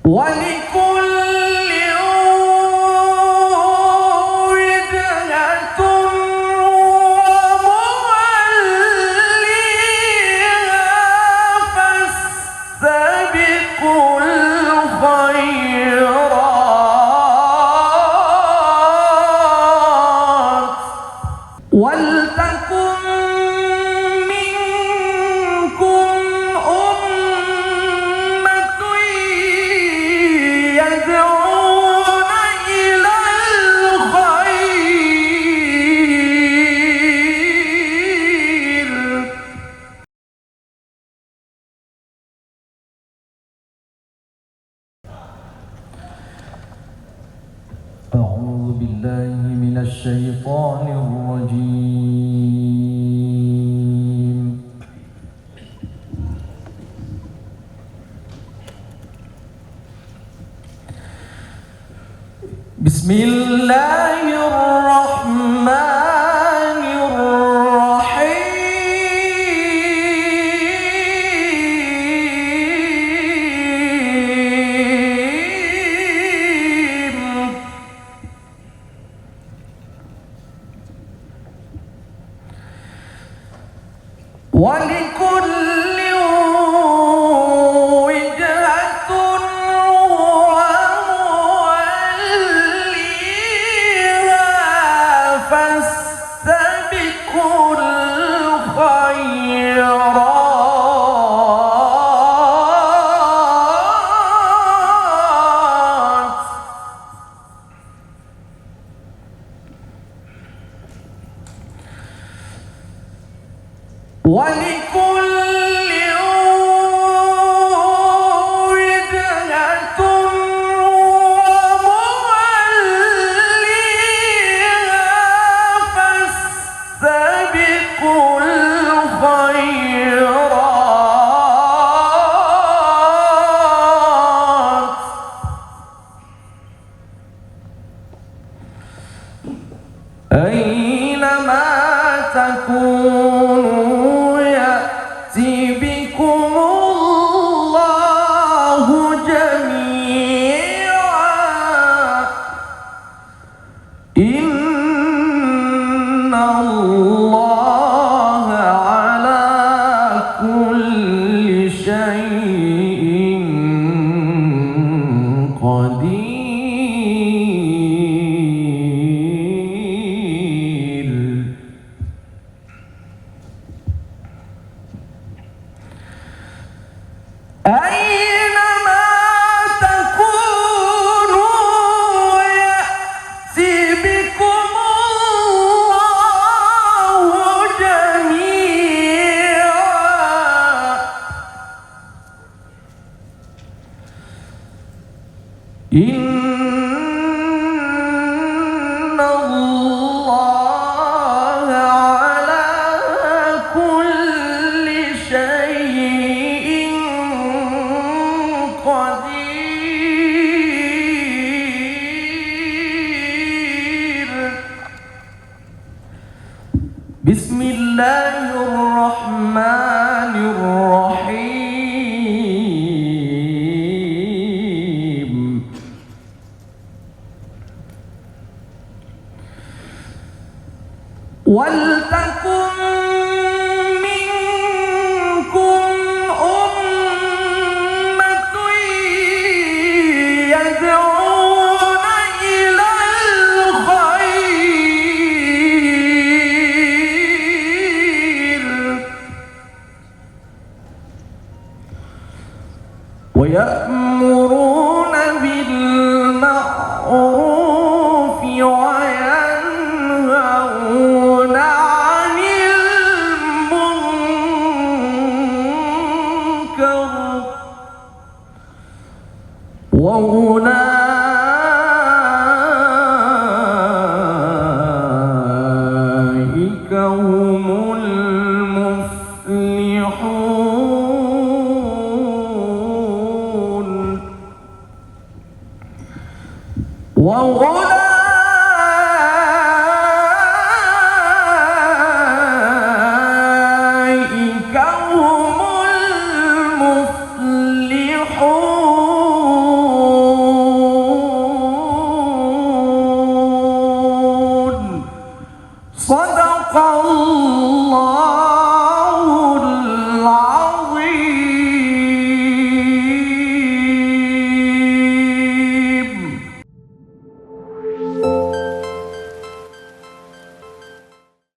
ولكل وجهة موليها فاستبقوا الخيرات ولتكن منكم أمة يدعون إلى الخير. أعوذ بالله من الشيطان الرجيم. بسم الله الرحمن الرحيم. ولكل وجهة موليها فاستبقوا الخيرات ولكل وجهة موليها فاستبقوا الخيرات أينما تكونوا يأتي بكم الله جميعا إن الله على كل شيء قدير. أينما تكونوا يأتي بكم الله جميعا إن الله على كل شيء قدير. بسم الله الرحمن الرحيم. ولتكن منكم أمة يدعون إلى الخير ويأمرون بالمعروف وينهون عن المنكر وأولئك هم المفلحون. وأولئك هم المفلحون. صدق الله